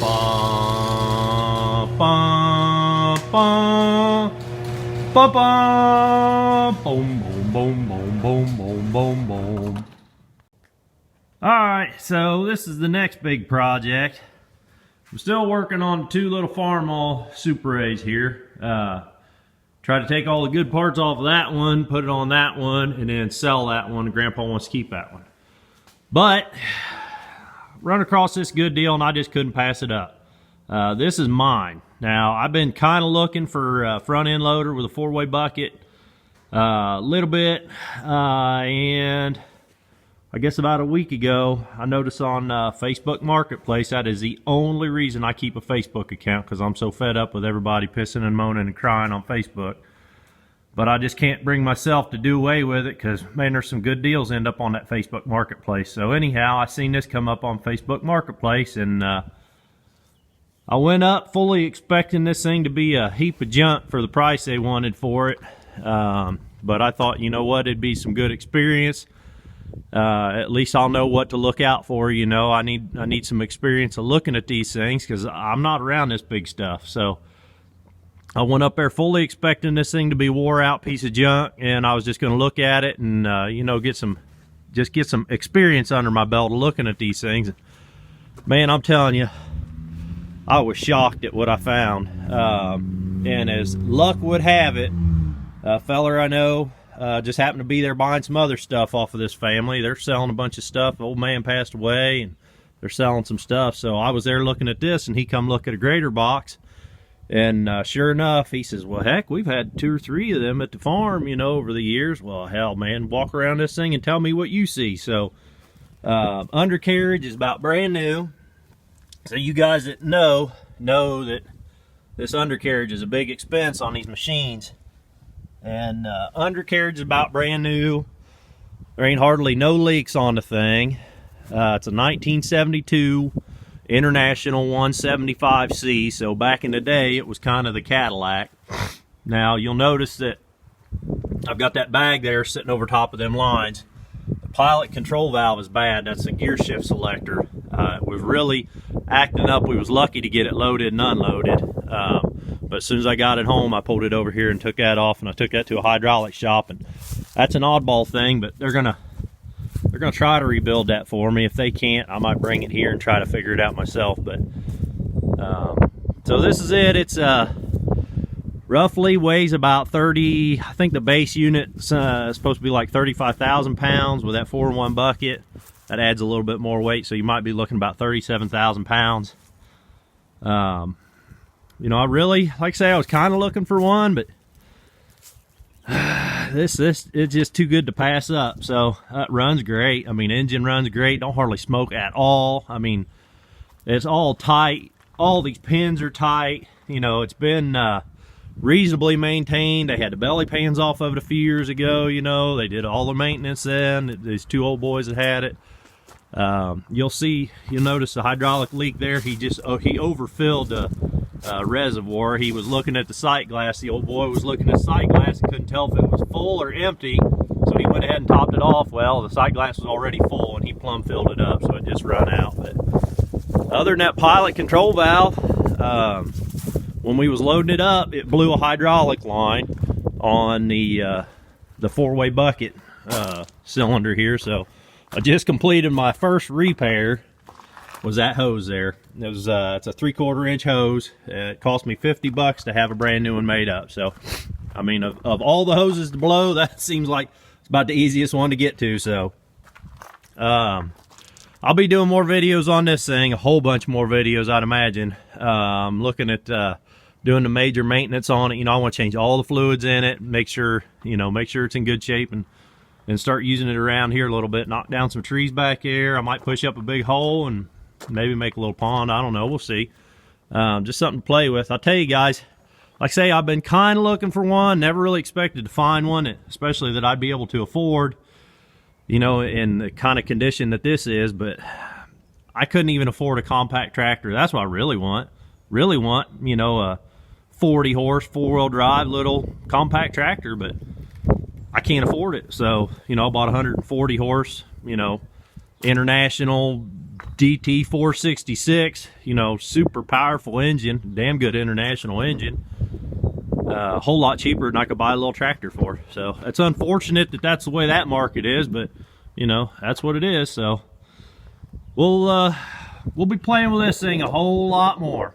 Ba, ba, ba, ba, ba, boom, boom, boom, boom, boom, boom, boom, boom. Alright, so this is the next big project. I'm still working on 2 little Farmall Super A's here. Try to take all the good parts off of that one, put it on that one, and then sell that one. Grandpa wants to keep that one. But run across this good deal and I just couldn't pass it up. This is mine. Now, I've been kind of looking for a front end loader with a 4-way bucket a little bit, and I guess about a week ago I noticed on Facebook Marketplace that is the only reason I keep a Facebook account, because I'm so fed up with everybody pissing and moaning and crying on Facebook. But I just can't bring myself to do away with it, because, man, there's some good deals end up on that Facebook Marketplace. So anyhow, I seen this come up on Facebook Marketplace, and I went up fully expecting this thing to be a heap of junk for the price they wanted for it. But I thought, you know what, it'd be some good experience. At least I'll know what to look out for. You know, I need some experience of looking at these things, because I'm not around this big stuff. So I went up there fully expecting this thing to be wore out piece of junk, and I was just going to look at it and you know, get some experience under my belt of looking at these things. Man, I'm telling you, I was shocked at what I found. And as luck would have it, a feller I know just happened to be there buying some other stuff off of this family. They're selling a bunch of stuff. The old man passed away, and they're selling some stuff. So I was there looking at this, and he come look at a grater box. And sure enough, he says, well, heck, we've had 2 or 3 of them at the farm, you know, over the years. Well, hell, man, walk around this thing and tell me what you see. So undercarriage is about brand new. So you guys that know that this undercarriage is a big expense on these machines. And undercarriage is about brand new. There ain't hardly no leaks on the thing. It's a 1972 International 175C, so back in the day it was kind of the Cadillac. Now you'll notice that I've got that bag there sitting over top of them lines. The pilot control valve is bad. That's the gear shift selector. It was really acting up. We was lucky to get it loaded and unloaded. But as soon as I got it home, I pulled it over here and took that off, and I took that to a hydraulic shop. And that's an oddball thing, but they're gonna try to rebuild that for me. If they can't, I might bring it here and try to figure it out myself. But so this is it. It's roughly weighs about 30. I think the base unit is supposed to be like 35,000 pounds with that 4-in-1 bucket. That adds a little bit more weight, so you might be looking about 37,000 pounds. You know, I really, like I say, I was kind of looking for one, but this it's just too good to pass up. So it runs great. I mean, engine runs great. Don't hardly smoke at all. I mean, it's all tight. All these pins are tight. You know, it's been reasonably maintained. They had the belly pans off of it a few years ago. You know, they did all the maintenance then. These 2 old boys that had it. You'll notice the hydraulic leak there. He overfilled the reservoir. He was looking at the sight glass. The old boy was looking at the sight glass and couldn't tell if it was full or empty, so he went ahead and topped it off. Well, the sight glass was already full and he plumb filled it up, so it just run out. But other than that pilot control valve, when we was loading it up, it blew a hydraulic line on the 4-way bucket cylinder here. So I just completed my first repair. Was that hose there. It was it's a 3/4 inch hose. It cost me $50 to have a brand new one made up. So I mean, of all the hoses to blow, that seems like it's about the easiest one to get to. So I'll be doing more videos on this thing, a whole bunch more videos, I'd imagine. Looking at doing the major maintenance on it. You know, I want to change all the fluids in it, make sure it's in good shape, and start using it around here a little bit. Knock down some trees back here. I might push up a big hole and maybe make a little pond. I don't know. We'll see. Just something to play with. I'll tell you guys, like I say, I've been kind of looking for one. Never really expected to find one, especially that I'd be able to afford, you know, in the kind of condition that this is. But I couldn't even afford a compact tractor. That's what I really want. You know, a 40 horse 4-wheel drive little compact tractor, but I can't afford it. So, you know, I bought a 140 horse, you know, International DT 466, you know, super powerful engine, damn good international engine. A whole lot cheaper than I could buy a little tractor for. So it's unfortunate that that's the way that market is, but you know, that's what it is. So we'll be playing with this thing a whole lot more.